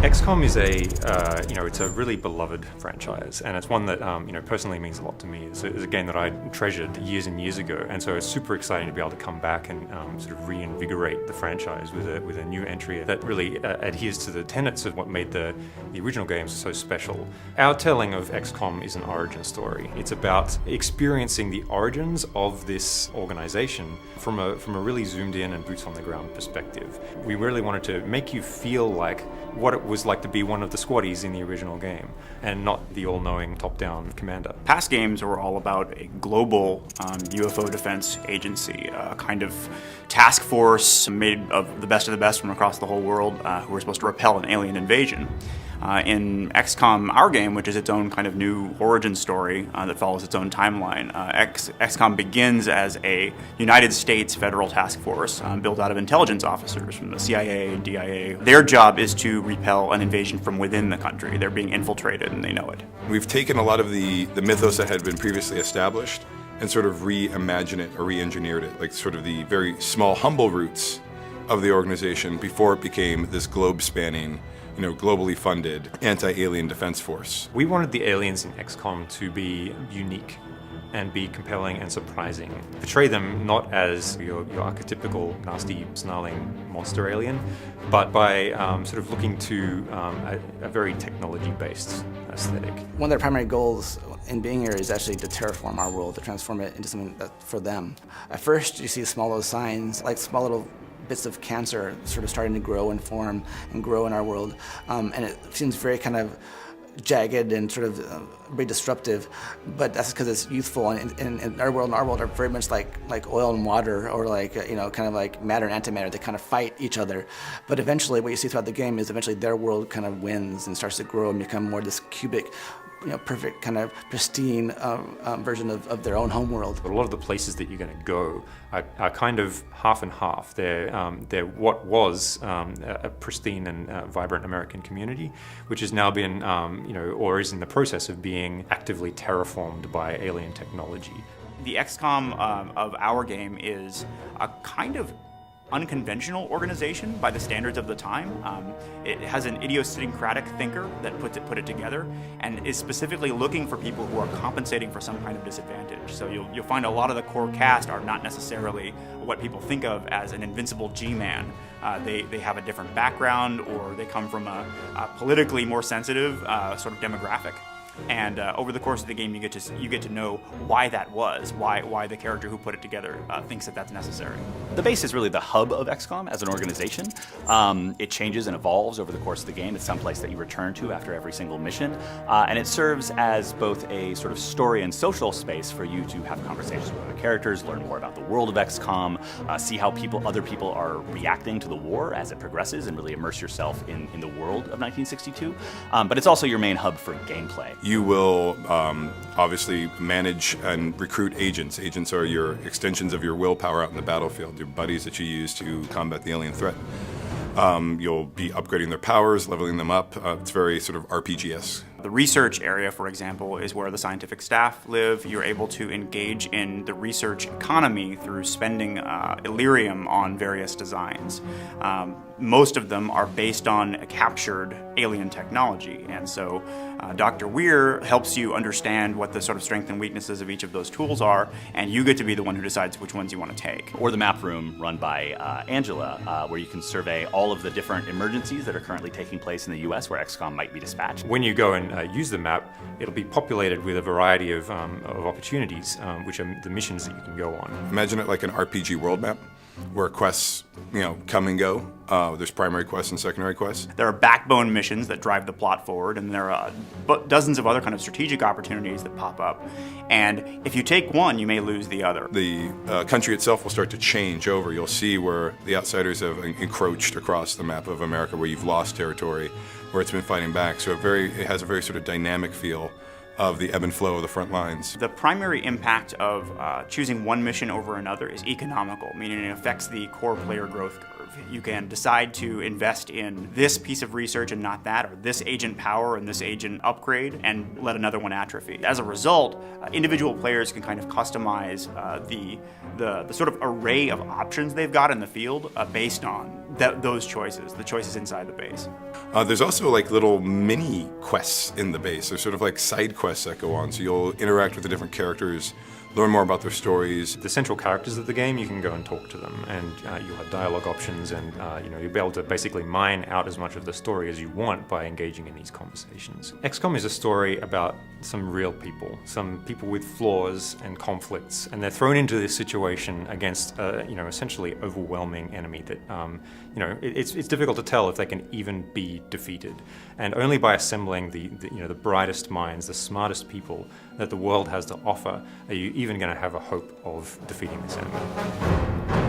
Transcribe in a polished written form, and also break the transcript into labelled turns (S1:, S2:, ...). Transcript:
S1: XCOM is it's a really beloved franchise, and it's one that, personally means a lot to me. It's a game that I treasured years and years ago, and so it's super exciting to be able to come back and sort of reinvigorate the franchise with a new entry that really adheres to the tenets of what made the original games so special. Our telling of XCOM is an origin story. It's about experiencing the origins of this organization from a really zoomed in and boots on the ground perspective. We really wanted to make you feel like what it was like to be one of the squaddies in the original game, and not the all-knowing top-down commander.
S2: Past games were all about a global UFO defense agency, a kind of task force made of the best from across the whole world who were supposed to repel an alien invasion. In XCOM, our game, which is its own kind of new origin story that follows its own timeline, XCOM begins as a United States federal task force built out of intelligence officers from the CIA and DIA. Their job is to repel an invasion from within the country. They're being infiltrated and they know it.
S3: We've taken a lot of the mythos that had been previously established and sort of reimagined it or re-engineered it, like sort of the very small, humble roots of the organization before it became this globe-spanning, globally funded anti-alien defense force.
S1: We wanted the aliens in XCOM to be unique and be compelling and surprising. Portray them not as your archetypical nasty, snarling monster alien, but by sort of looking to a very technology-based aesthetic.
S4: One of their primary goals in being here is actually to terraform our world, to transform it into something that's for them. At first, you see small little signs, like small little bits of cancer sort of starting to grow and form and grow in our world. And it seems very kind of jagged and sort of very disruptive, but that's because it's youthful, and our world are very much like oil and water, or kind of like matter and antimatter. They kind of fight each other. But eventually what you see throughout the game is eventually their world kind of wins and starts to grow and become more this cubic, perfect kind of pristine version of their own home world.
S1: But a lot of the places that you're going to go are kind of half and half. They're what was a pristine and vibrant American community, which has now been, or is in the process of being actively terraformed by alien technology.
S2: The XCOM of our game is a kind of unconventional organization by the standards of the time. It has an idiosyncratic thinker that put it together, and is specifically looking for people who are compensating for some kind of disadvantage. So you'll find a lot of the core cast are not necessarily what people think of as an invincible G-man. They have a different background, or they come from a politically more sensitive sort of demographic. And over the course of the game, you get to know why that was, why the character who put it together thinks that that's necessary.
S5: The base is really the hub of XCOM as an organization. It changes and evolves over the course of the game. It's someplace that you return to after every single mission, and it serves as both a sort of story and social space for you to have conversations with other characters, learn more about the world of XCOM, see how other people are reacting to the war as it progresses, and really immerse yourself in the world of 1962. But it's also your main hub for gameplay.
S3: You will obviously manage and recruit agents. Agents are your extensions of your willpower out in the battlefield, your buddies that you use to combat the alien threat. You'll be upgrading their powers, leveling them up. It's very sort of RPG-esque.
S2: The research area, for example, is where the scientific staff live. You're able to engage in the research economy through spending Illyrium on various designs. Most of them are based on captured alien technology, and so Dr. Weir helps you understand what the sort of strengths and weaknesses of each of those tools are, and you get to be the one who decides which ones you want to take.
S5: Or the map room run by Angela, where you can survey all of the different emergencies that are currently taking place in the US where XCOM might be dispatched.
S1: When you go and use the map, it'll be populated with a variety of opportunities, which are the missions that you can go on.
S3: Imagine it like an RPG world map, where quests, come and go. There's primary quests and secondary quests.
S2: There are backbone missions that drive the plot forward, and there are dozens of other kind of strategic opportunities that pop up. And if you take one, you may lose the other. The
S3: country itself will start to change over. You'll see where the outsiders have encroached across the map of America, where you've lost territory, where it's been fighting back. So it has a very sort of dynamic feel of the ebb and flow of the front lines.
S2: The primary impact of choosing one mission over another is economical, meaning it affects the core player growth curve. You can decide to invest in this piece of research and not that, or this agent power and this agent upgrade, and let another one atrophy. As a result, individual players can kind of customize the sort of array of options they've got in the field based on those choices, the choices inside the base.
S3: There's also like little mini quests in the base. There's sort of like side quests that go on. So you'll interact with the different characters, learn more about their stories.
S1: The central characters of the game, you can go and talk to them, and you'll have dialogue options, and you'll be able to basically mine out as much of the story as you want by engaging in these conversations. XCOM is a story about some real people, some people with flaws and conflicts, and they're thrown into this situation against essentially overwhelming enemy that it's difficult to tell if they can even be defeated. And only by assembling the brightest minds, the smartest people that the world has to offer, are you even going to have a hope of defeating this enemy.